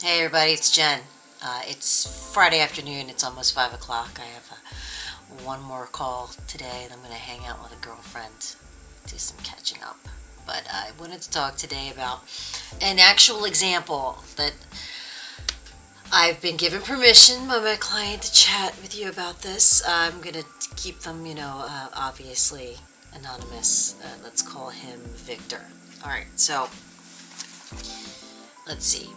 Hey everybody, it's Jen. It's Friday afternoon, it's almost 5 o'clock. I have one more call today and I'm going to hang out with a girlfriend, do some catching up. But I wanted to talk today about an actual example that I've been given permission by my client to chat with you about this. I'm going to keep them, obviously anonymous. Let's call him Victor. Alright, so let's see.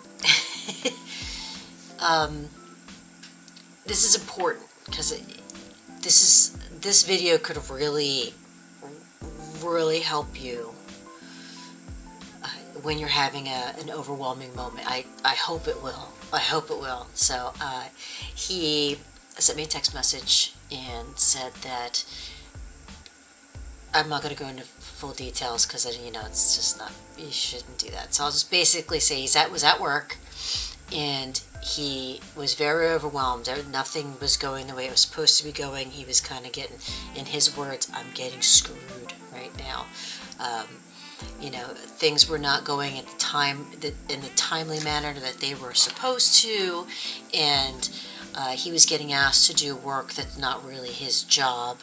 um, this is important because this video could really help you when you're having an overwhelming moment. I hope it will. I hope it will. So he sent me a text message and said that I'm not going to go into full details because it's just not, you shouldn't do that. So I'll just basically say was at work and he was very overwhelmed. Nothing was going the way it was supposed to be going. He was kind of getting, in his words, I'm getting screwed right now. Things were not going at the time in the timely manner that they were supposed to, and he was getting asked to do work that's not really his job.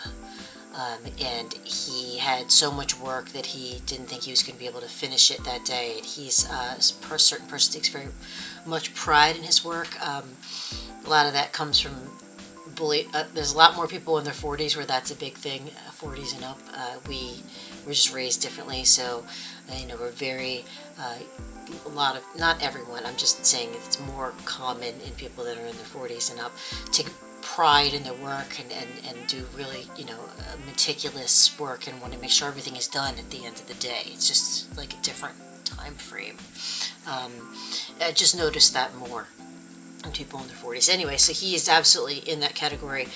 And he had so much work that he didn't think he was going to be able to finish it that day. He's a certain person takes very much pride in his work. A lot of that comes from there's a lot more people in their 40s where that's a big thing. 40s and up, we were just raised differently, so we're very a lot of, not everyone, I'm just saying it's more common in people that are in their 40s and up, take pride in their work and do really meticulous work and want to make sure everything is done at the end of the day. It's just like a different time frame. I just noticed that more in people in their 40s. Anyway, so he is absolutely in that category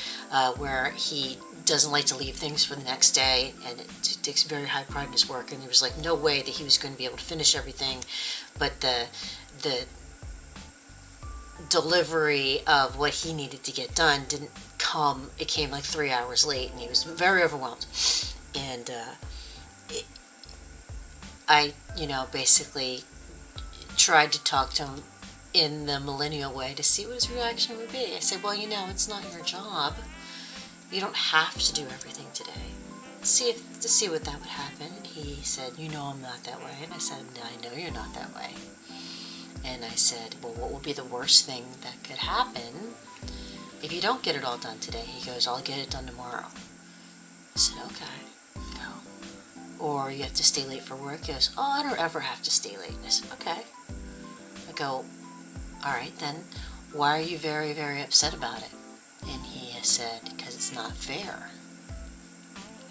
where he doesn't like to leave things for the next day, and it takes very high pride in his work, and there was like no way that he was going to be able to finish everything, but the delivery of what he needed to get done didn't come. It came like 3 hours late, and he was very overwhelmed. And I basically tried to talk to him in the millennial way to see what his reaction would be. I said, well, it's not your job. You don't have to do everything today. To see what that would happen. And he said, I'm not that way. And I said, no, I know you're not that way. And I said, well, what will be the worst thing that could happen if you don't get it all done today? He goes, I'll get it done tomorrow. I said, okay. Go. Or you have to stay late for work? He goes, oh, I don't ever have to stay late. And I said, okay. I go, all right, then why are you very, very upset about it? And he has said, because it's not fair.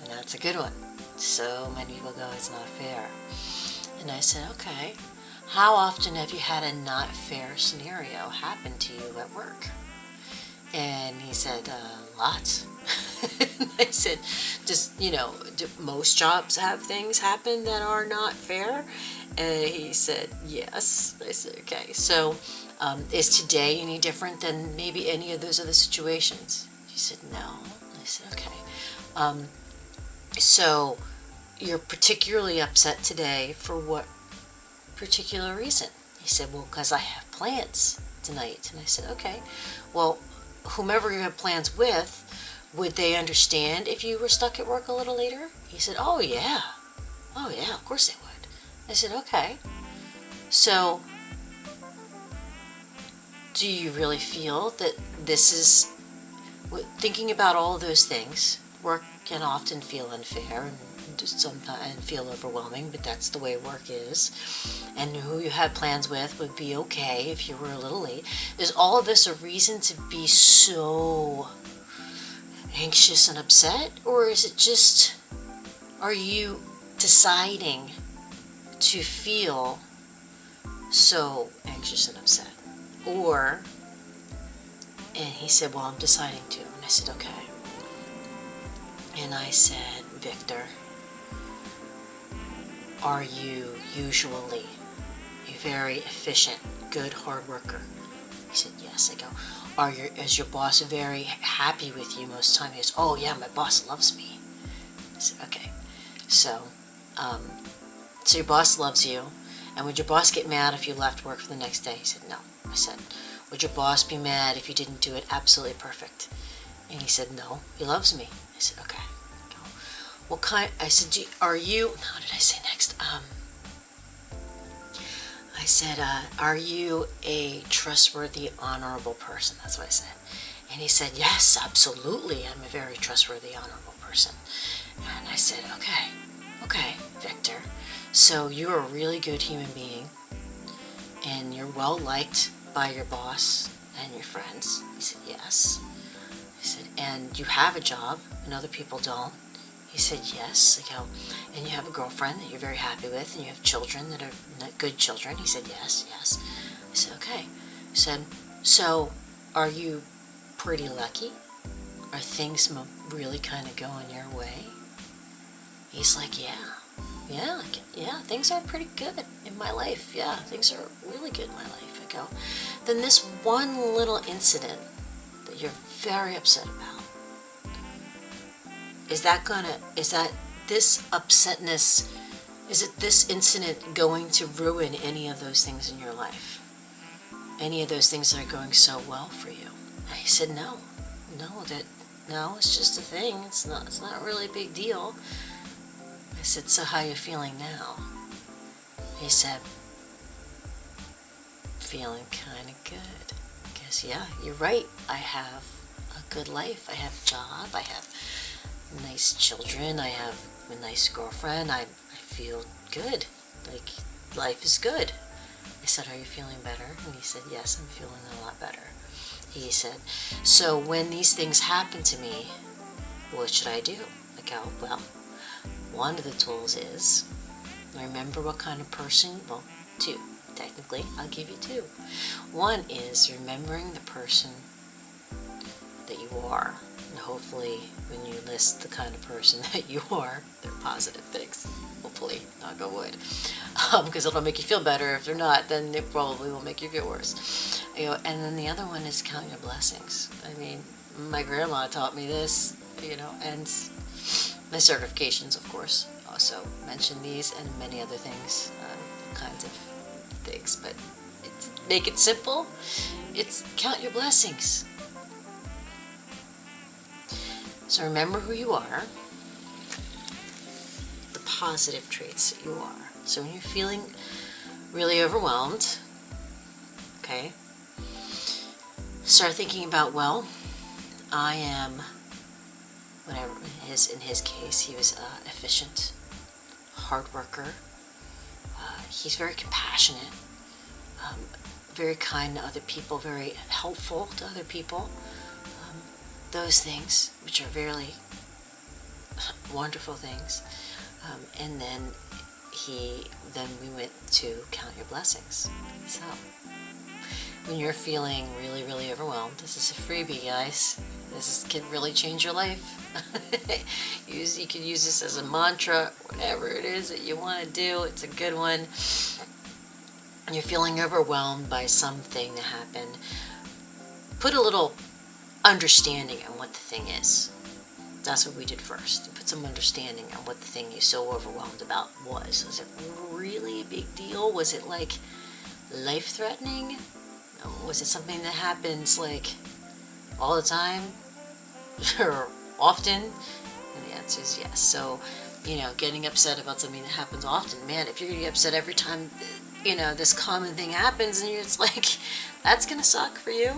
And that's a good one. So many people go, it's not fair. And I said, okay, how often have you had a not fair scenario happen to you at work? And he said, lots. I said, do most jobs have things happen that are not fair? And he said, yes. I said, okay. So is today any different than maybe any of those other situations? He said, no. I said, okay. So you're particularly upset today for what particular reason? He said, well, because I have plans tonight. And I said, okay. Well, whomever you have plans with, would they understand if you were stuck at work a little later? He said, oh yeah. Oh yeah, of course they would. I said, okay. So do you really feel that this is, thinking about all of those things, work can often feel unfair and sometimes feel overwhelming, but that's the way work is. And who you had plans with would be okay if you were a little late. Is all of this a reason to be so anxious and upset? Or is it just, are you deciding to feel so anxious and upset? Or, and he said, well, I'm deciding to. And I said, okay. And I said, Victor, are you usually a very efficient, good, hard worker? He said, yes. I go, is your boss very happy with you most of the time? He goes, oh yeah, my boss loves me. I said, okay. So your boss loves you, And would your boss get mad if you left work for the next day? He said, no. I said, would your boss be mad if you didn't do it absolutely perfect? And he said, no, he loves me. I said, okay. What kind, I said, are you, how did I say next? I said, are you a trustworthy, honorable person? That's what I said. And he said, yes, absolutely. I'm a very trustworthy, honorable person. And I said, okay, Victor. So you're a really good human being, and you're well liked by your boss and your friends. He said, yes. I said, and you have a job and other people don't. He said, yes. I go, and you have a girlfriend that you're very happy with, and you have children that are good children. He said, yes. I said, okay. I said, so are you pretty lucky? Are things really kind of going your way? He's like, yeah, things are pretty good in my life. Yeah, things are really good in my life. I go, then this one little incident that you're very upset about, is this incident going to ruin any of those things in your life? Any of those things that are going so well for you? And he said, no, it's just a thing. It's not really a big deal. I said, so how are you feeling now? He said, feeling kind of good. I guess, yeah, you're right. I have a good life. I have a job. I have nice children. I have a nice girlfriend. I feel good. Like, life is good. I said, are you feeling better? And he said, yes, I'm feeling a lot better. He said, so when these things happen to me, what should I do? I go, well, one of the tools is remember what kind of person, well, two, technically, I'll give you two. One is remembering the person that you are. And hopefully, when you list the kind of person that you are, they're positive things. Hopefully, knock on wood. Because it'll make you feel better. If they're not, then it probably will make you feel worse. And then the other one is count your blessings. I mean, my grandma taught me this, and my certifications, of course, also mention these and many other things, kinds of things. But make it simple. It's count your blessings. So remember who you are, the positive traits that you are. So when you're feeling really overwhelmed, okay, start thinking about, well, I am, whatever, in his case, he was efficient, hard worker. He's very compassionate, very kind to other people, very helpful to other people. Those things, which are very wonderful things. And then we went to count your blessings. So when you're feeling really, really overwhelmed, this is a freebie, guys. Can really change your life. You can use this as a mantra, whatever it is that you want to do. It's a good one. And you're feeling overwhelmed by something that happened. Put a little understanding on what the thing is. That's what we did first. Put some understanding on what the thing you're so overwhelmed about was. Was it really a big deal? Was it like life-threatening? Was it something that happens like all the time or often? And the answer is yes. So, getting upset about something that happens often, man, if you're going to get upset every time, this common thing happens, and it's like, that's going to suck for you.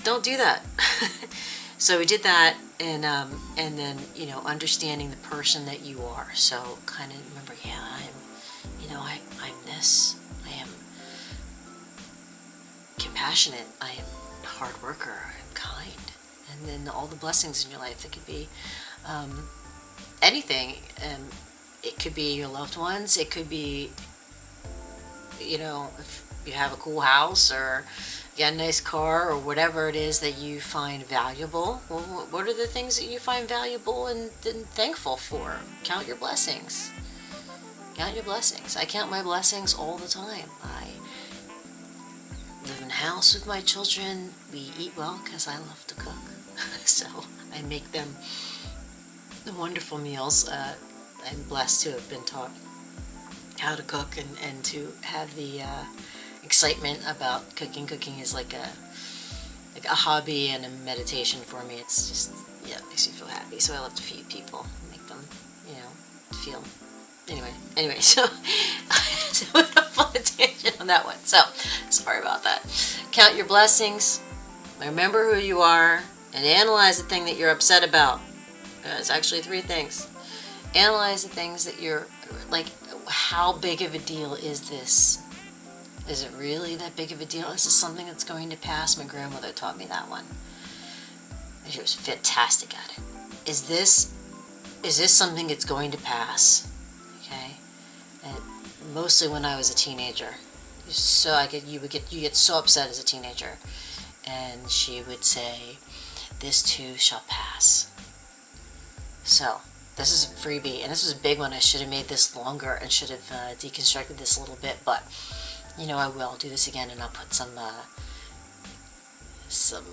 Don't do that. So we did that, and then understanding the person that you are. So kind of remember, I'm this. I am compassionate. I am a hard worker. I'm kind. And then all the blessings in your life. It could be anything. It could be your loved ones. It could be, if you have a cool house or get a nice car or whatever it is that you find valuable. Well, what are the things that you find valuable and thankful for? Count your blessings. Count your blessings. I count my blessings all the time. I live in a house with my children. We eat well because I love to cook. So I make them the wonderful meals. I'm blessed to have been taught how to cook and to have the excitement about cooking. Cooking is like a hobby and a meditation for me. It's just, yeah, it makes me feel happy. So I love to feed people, make them, feel. Anyway, so I went off on a tangent on that one. So sorry about that. Count your blessings. Remember who you are, and analyze the thing that you're upset about. It's actually 3 things. Analyze the things that you're like. How big of a deal is this? Is it really that big of a deal? Is this something that's going to pass? My grandmother taught me that one. She was fantastic at it. Is this something that's going to pass? Okay. And mostly when I was a teenager. So you get so upset as a teenager. And she would say, "This too shall pass." So this is a freebie, and this was a big one. I should have made this longer and should have deconstructed this a little bit, but I will do this again, and I'll put some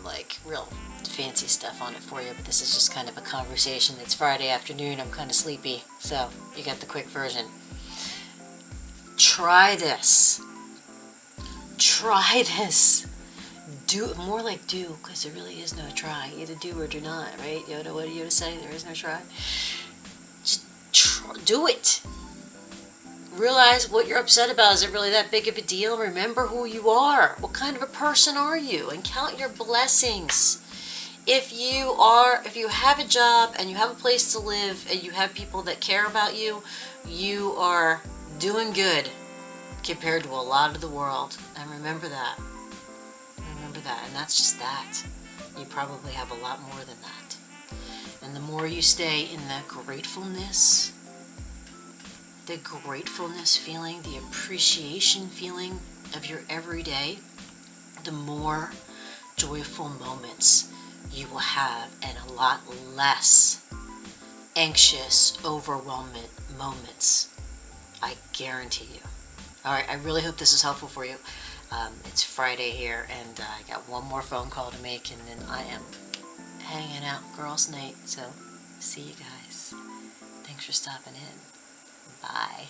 like real fancy stuff on it for you. But this is just kind of a conversation. It's Friday afternoon. I'm kind of sleepy, so you got the quick version. Try this. Try this. Do more like do, because there really is no try. Either do or do not, right? Yoda, what did Yoda say? There is no try. Just do it. Realize what you're upset about. Is it really that big of a deal? Remember who you are. What kind of a person are you? And count your blessings. If you have a job and you have a place to live and you have people that care about you, you are doing good compared to a lot of the world. And remember that. And that's just that. You probably have a lot more than that. And the more you stay in the gratefulness feeling, the appreciation feeling of your everyday, the more joyful moments you will have, and a lot less anxious, overwhelming moments. I guarantee you. All right, I really hope this is helpful for you. It's Friday here, and I got one more phone call to make, and then I am hanging out girls' night. So, see you guys. Thanks for stopping in. Bye.